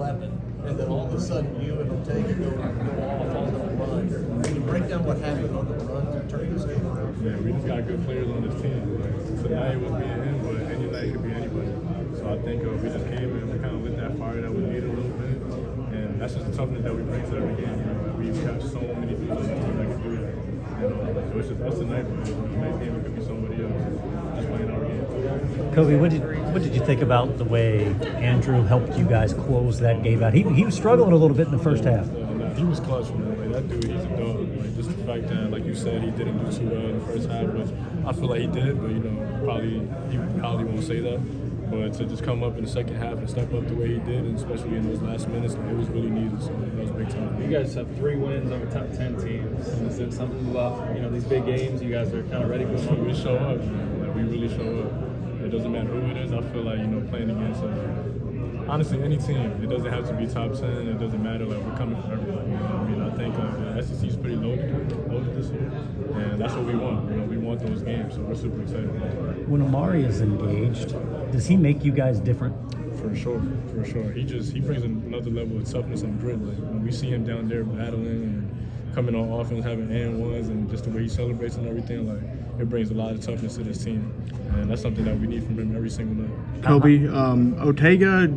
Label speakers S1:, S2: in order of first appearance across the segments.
S1: weapon, and then all of a sudden you and Ortega go off on the run. Can you break down what happened on the run to turn this game around?
S2: Yeah, we just got good players on this team. Like, tonight it was me and him, but any night it could be anybody. So I think we just came in and we kind of lit that fire that we needed a little bit. And that's just the toughness that we bring to every game. We have so many people on the team that can do that. It was just us tonight, but the next game it could be somebody else just playing our game.
S3: Koby, what did you think about the way Andrew helped you guys close that game out? He was struggling a little bit in the first half.
S2: He was clutch, man. Like, that dude, he's a dog. Like, just the fact that, like you said, he didn't do too well in the first half, which I feel like he did, but he probably won't say that. But to just come up in the second half and step up the way he did, and especially in those last minutes, like, it was really needed. So that was big time.
S4: You guys have 3 wins over top 10 teams. Is there something about these big games you guys are kind of ready for them?
S2: We show up, man. Like, we really show up. It doesn't matter who it is. I feel like playing against honestly any team. It doesn't have to be top 10. It doesn't matter. Like, we're coming for everybody. You know what I mean? I think the SEC is pretty loaded this year, and that's what we want. We want those games, so we're super excited about that.
S3: When Amari is engaged, does he make you guys different?
S2: For sure. He brings another level of toughness and grit. Like, when we see him down there battling and coming on offense, having and ones, and just the way he celebrates and everything, like, it brings a lot of toughness to this team, and that's something that we need from him every single night.
S5: Koby, Ortega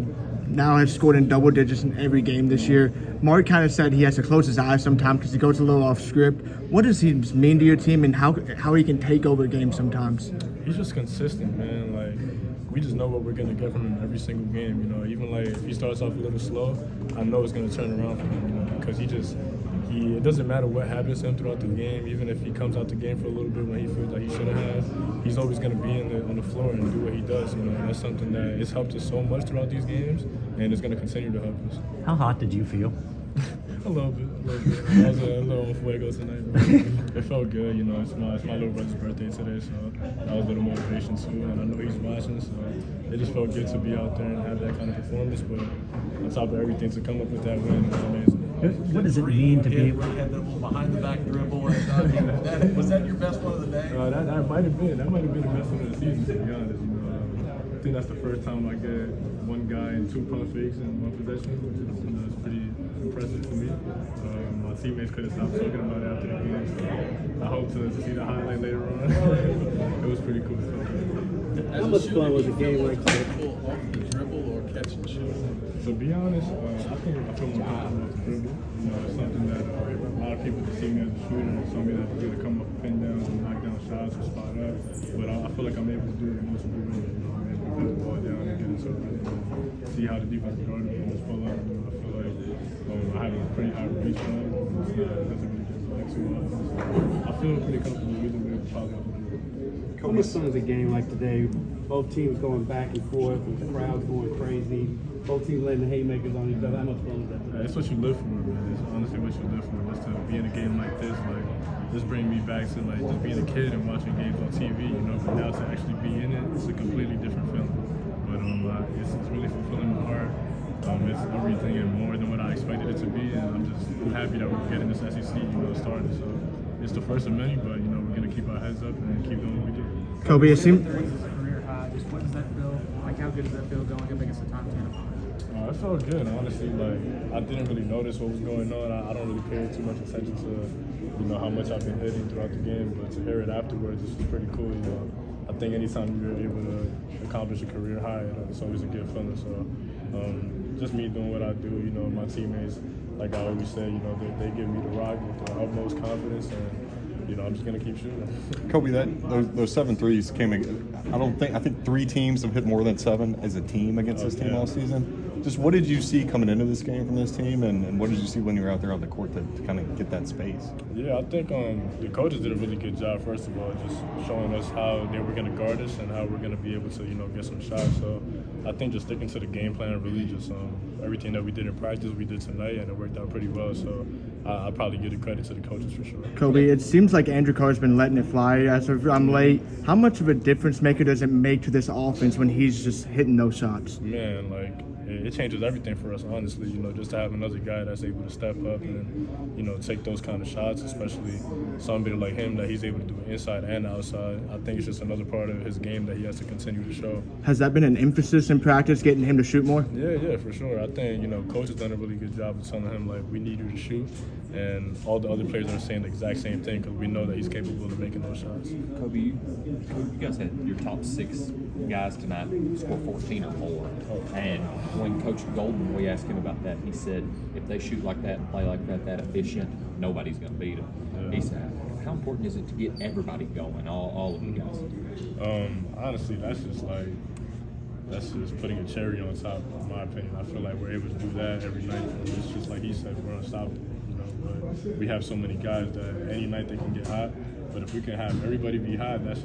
S5: now has scored in double digits in every game this year. Mark kind of said he has to close his eyes sometimes because he goes a little off script. What does he mean to your team, and how he can take over games sometimes?
S2: He's just consistent, man. Like, we just know what we're gonna get from him every single game. Even like if he starts off a little slow, I know it's gonna turn around for him. Because it doesn't matter what happens to him throughout the game. Even if he comes out the game for a little bit when he feels like he shouldn't have, he's always gonna be on the floor and do what he does. And that's something that has helped us so much throughout these games, and it's gonna continue to help us.
S3: How hot did you feel?
S2: A little bit. I was a little on fuego tonight. But it felt good, It's my little brother's birthday today, so that was a little motivation too. And I know he's watching, so it just felt good to be out there and have that kind of performance. But on top of everything, to come up with that win was amazing.
S3: What does it mean to be?
S1: Where you had the little behind the back dribble. Was that your best one of the day?
S2: That might have been. That might have been the best one of the season, to be honest. I think that's the first time I get one guy in 2 pump fakes in one possession, which is pretty impressive to me. My teammates couldn't stop talking about it after the game, so I hope to see the highlight later on. It was pretty cool.
S4: How much fun was a game like that?
S1: Off the dribble or catch and shoot?
S2: To be honest, I think I feel more comfortable with the dribble. It's something that a lot of people just see me as a shooter and tell me that I'm going to come up and pin down and knock down shots or spot up. But I feel like I'm able to do it in multiple ways. I'm able to put the ball down and get into it and see how the defensive guard is pull up. I feel like I have a pretty high reach on it. It doesn't really get like too much. I feel pretty comfortable either way, probably off the dribble.
S6: How much fun is a game like today? Both teams going back and forth, with the crowd going crazy. Both teams letting the haymakers on each other. How much fun is that today?
S2: It's what you live for, man. It's honestly what you live for. Just to be in a game like this, this brings me back to just being a kid and watching games on TV. But now to actually be in it, it's a completely different feeling. But it's really fulfilling my heart. It's everything and more than what I expected it to be, and I'm just happy that we're getting this SEC, started. So it's the first of many, but we're gonna keep our heads up and keep doing what we do.
S5: Koby, it seems.
S7: Career high. Just what does that feel like? How good does that feel going up against the top 10 opponents?
S2: It felt good, honestly. I didn't really notice what was going on. I don't really pay too much attention to, how much I've been hitting throughout the game. But to hear it afterwards, it's pretty cool. I think anytime you're able to accomplish a career high, it's always a good feeling. So, just me doing what I do. My teammates, like I always say, they give me the rock with the utmost confidence, and I'm just gonna keep shooting.
S8: Koby, those 7 threes came. I think 3 teams have hit more than 7 as a team against this team all season. Just what did you see coming into this game from this team, and what did you see when you were out there on the court to kind of get that space?
S2: Yeah, I think the coaches did a really good job. First of all, just showing us how they were gonna guard us and how we're gonna be able to get some shots. So I think just sticking to the game plan, really just everything that we did in practice, we did tonight, and it worked out pretty well. So I'll probably give the credit to the coaches for sure.
S5: Koby, it seems like Andrew Carr's been letting it fly as of late. How much of a difference maker does it make to this offense when he's just hitting those shots?
S2: Man, it changes everything for us, honestly. You know, just to have another guy that's able to step up and, you know, take those kind of shots, especially somebody like him that he's able to do it inside and outside. I think it's just another part of his game that he has to continue to show.
S5: Has that been an emphasis in practice, getting him to shoot more?
S2: Yeah, for sure. I think, you know, coach has done a really good job of telling him, like, we need you to shoot. And all the other players are saying the exact same thing because we know that he's capable of making those shots.
S9: Koby, you guys had your top 6 guys tonight score 14 or more. And when Coach Golden, we asked him about that, he said if they shoot like that and play like that efficient, nobody's going to beat them. Yeah. He said, how important is it to get everybody going, all of you guys?
S2: Honestly, that's just putting a cherry on top, in my opinion. I feel like we're able to do that every night. It's just like he said, we're unstoppable. You know, but we have so many guys that any night they can get hot. But if we can have everybody be hot, that's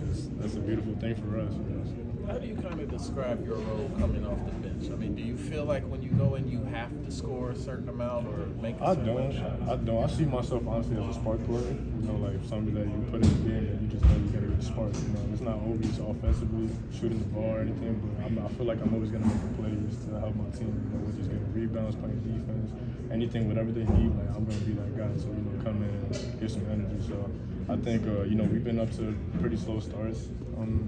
S2: a beautiful thing for us. You know?
S1: How do you kind of describe your role coming off the bench? I mean, do you feel like when you go in, you have to score a certain amount or make a certain amount of shots?
S2: I don't. I see myself honestly as a spark player. You know, like somebody that you put in the game and you just know you're gonna get a spark. You know, it's not always offensively shooting the ball or anything, but I feel like I'm always gonna make the plays to help my team. You know, we're just getting rebounds, playing defense, anything, whatever they need. Like I'm gonna be that guy. So you know, come in and get some energy. So I think you know we've been up to pretty slow starts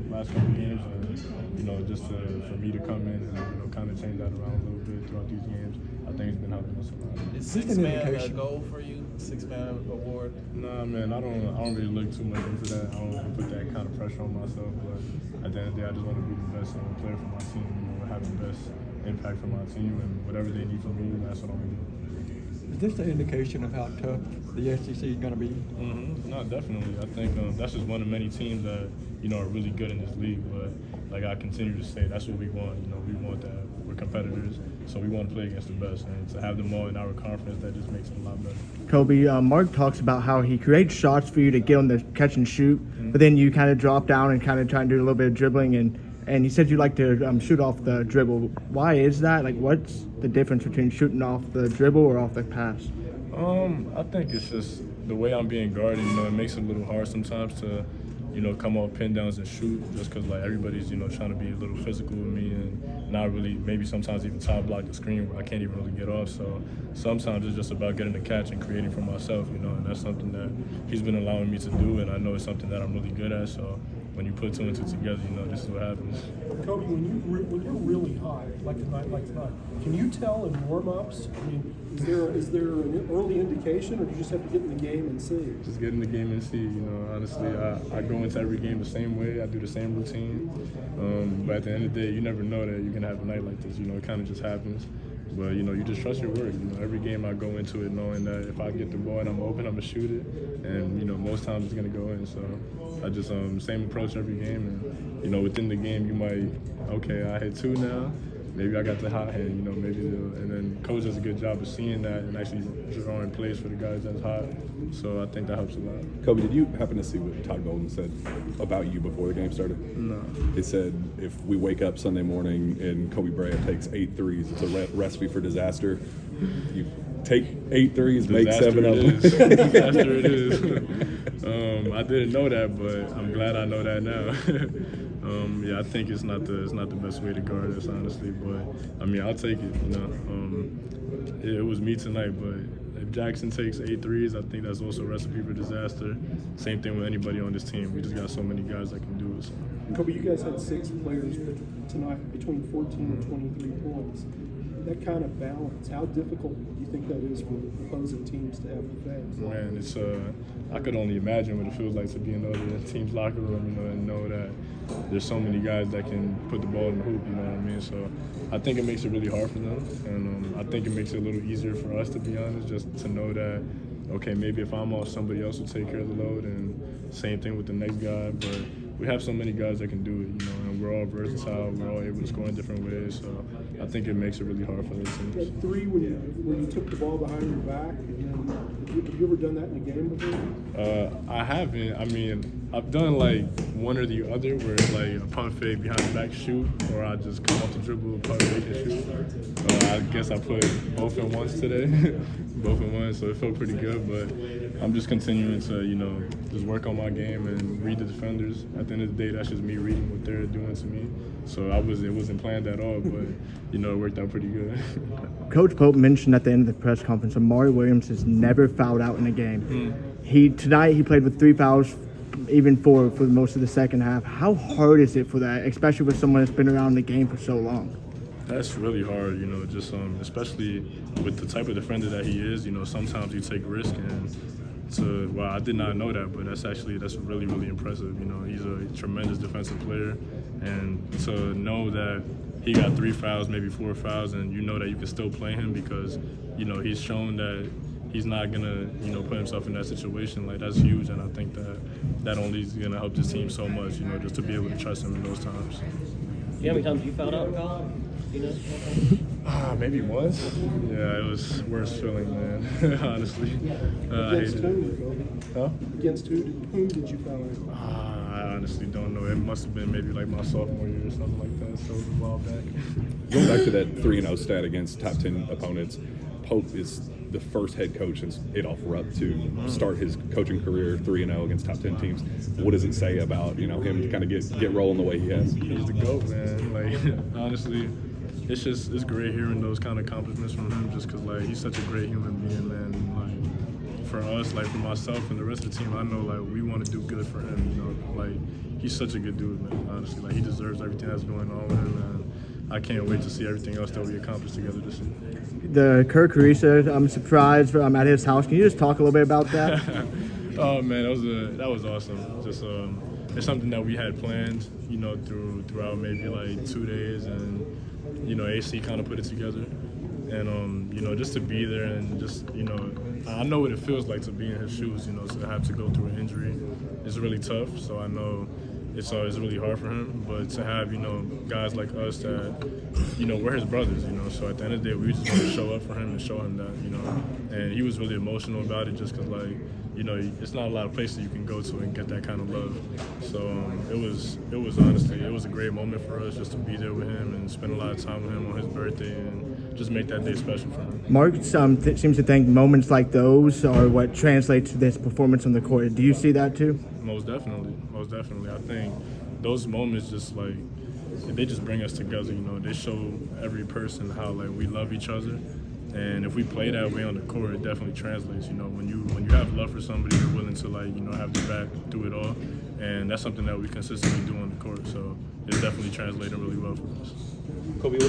S2: last couple games, and you know just for me to come in and you know kind of change that around a little bit throughout these games, I think it's been helping us a lot.
S1: Is 6-man a goal for you? 6-man award?
S2: Nah, man, I don't really look too much into that. I don't want to put that kind of pressure on myself. But at the end of the day, I just want to be the best player for my team. You know, have the best impact for my team, and whatever they need from me, that's what I'm gonna do.
S10: Is this an indication of how tough the SEC is going to be?
S2: No, definitely. I think that's just one of many teams that, you know, are really good in this league. But like I continue to say, that's what we want. You know, we want that. We're competitors, so we want to play against the best. And to have them all in our conference, that just makes it a lot better.
S5: Koby, Mark talks about how he creates shots for you to get on the catch and shoot, but then you kind of drop down and kind of try and do a little bit of dribbling. And he said you like to shoot off the dribble. Why is that? Like, what's the difference between shooting off the dribble or off the pass?
S2: I think it's just the way I'm being guarded. You know, it makes it a little hard sometimes to, you know, come off pin downs and shoot just because like everybody's, you know, trying to be a little physical with me and not really, maybe sometimes even top block the screen where I can't even really get off. So sometimes it's just about getting the catch and creating for myself, you know, and that's something that he's been allowing me to do, and I know it's something that I'm really good at. So when you put 2 and 2 together, you know, this is what happens.
S11: Koby, when you're really high, like tonight, can you tell in warm-ups? I mean, is there an early indication, or do you just have to get in the game and see?
S2: Just get in the game and see. You know, honestly, I go into every game the same way. I do the same routine. But at the end of the day, you never know that you're gonna have a night like this. You know, it kind of just happens. But you know, you just trust your work. You know, every game I go into it knowing that if I get the ball and I'm open, I'm gonna shoot it. And you know, most times it's gonna go in. So I just same approach every game. And you know, within the game, you might I hit 2 now. Maybe I got the hot hand. You know, and then coach does a good job of seeing that and actually drawing plays for the guys that's hot. So I think that helps a lot.
S12: Koby, did you happen to see what Todd Golden said about you before the game started?
S2: No.
S12: He said if we wake up Sunday morning and Koby Brea takes 8 threes, it's a recipe for disaster. You take 8 threes, make 7 of them.
S2: Disaster it is. I didn't know that, but I'm glad I know that now. Yeah, I think it's not the best way to guard us, honestly. But I mean, I'll take it. You know, it was me tonight, but if Jackson takes 8 threes, I think that's also a recipe for disaster. Same thing with anybody on this team. We just got so many guys that can do it. So.
S11: Koby, you guys had 6 players tonight between 14 and 23 points. That kind of balance, how difficult do you think that is for opposing teams to have to face?
S2: Man, it's I could only imagine what it feels like to be in the other team's locker room, you know, and know that there's so many guys that can put the ball in the hoop, you know what I mean? So I think it makes it really hard for them, and I think it makes it a little easier for us, to be honest, just to know that, okay, maybe if I'm off, somebody else will take care of the load, and same thing with the next guy, but we have so many guys that can do it, you know, and we're all versatile. We're all able to score in different ways, so I think it makes it really hard for those teams.
S11: That 3 when you took the ball behind your back, and then have you ever done that in a game before?
S2: I haven't. I mean, I've done like one or the other, where it's like a pump fake behind the back shoot, or I just come off the dribble, pump fake and shoot. I guess I put both in once today, both in one, so it felt pretty good. But I'm just continuing to, just work on my game and read the defenders. At the end of the day, that's just me reading what they're doing to me. So it wasn't planned at all, but it worked out pretty good.
S5: Coach Pope mentioned at the end of the press conference, Amari Williams has never fouled out in a game. Tonight he played with 3 fouls, even for most of the second half. How hard is it for that, especially with someone that's been around the game for so long?
S2: That's really hard, just especially with the type of defender that he is. Sometimes you take risk, and well, I did not know that, but that's really, really impressive. He's a tremendous defensive player, and to know that he got 3 fouls, maybe 4 fouls, and that you can still play him because he's shown that he's not gonna put himself in that situation. Like, that's huge, and I think that only is gonna help this team so much. Just to be able to trust him in those times.
S13: You know how many times you fouled out in college?
S2: Maybe once. Yeah, it was worst feeling, man. Honestly, I
S11: Against
S2: hated
S11: whom,
S2: it.
S11: Kobe?
S2: Huh?
S11: Against whom did you foul out?
S2: I honestly don't know. It must have been maybe like my sophomore year or something like that. So it was a while back.
S12: Going back to that 3-0 stat against top 10 opponents, Pope is the first head coach since Adolph Rupp to start his coaching career 3-0 against top 10 teams. What does it say about him to kind of get rolling the way he has?
S2: He's the GOAT, man. Like, honestly, it's great hearing those kind of compliments from him, just because he's such a great human being, man. Like, for us, for myself and the rest of the team, I know we want to do good for him. He's such a good dude, man. Honestly, he deserves everything that's going on with him, and I can't wait to see everything else that we accomplish together this year.
S5: The Kirk Carissa surprise at his house. Can you just talk a little bit about that?
S2: Oh man, that was awesome. Just it's something that we had planned, throughout maybe 2 days, and AC kind of put it together, and just to be there and just I know what it feels like to be in his shoes, to have to go through an injury is really tough. So I know it's really hard for him, but to have guys like us that we're his brothers, so at the end of the day we just want to show up for him and show him that, and he was really emotional about it, just because it's not a lot of places you can go to and get that kind of love. So it was honestly a great moment for us just to be there with him and spend a lot of time with him on his birthday and just make that day special for him.
S5: Mark seems to think moments like those are what translates to this performance on the court. Do you see that too?
S2: Most definitely. I think those moments they just bring us together. They show every person how we love each other, and if we play that way on the court, it definitely translates. When you have love for somebody, you're willing to have their back through it all, and that's something that we consistently do on the court. So it's definitely translating really well for us.
S13: Koby,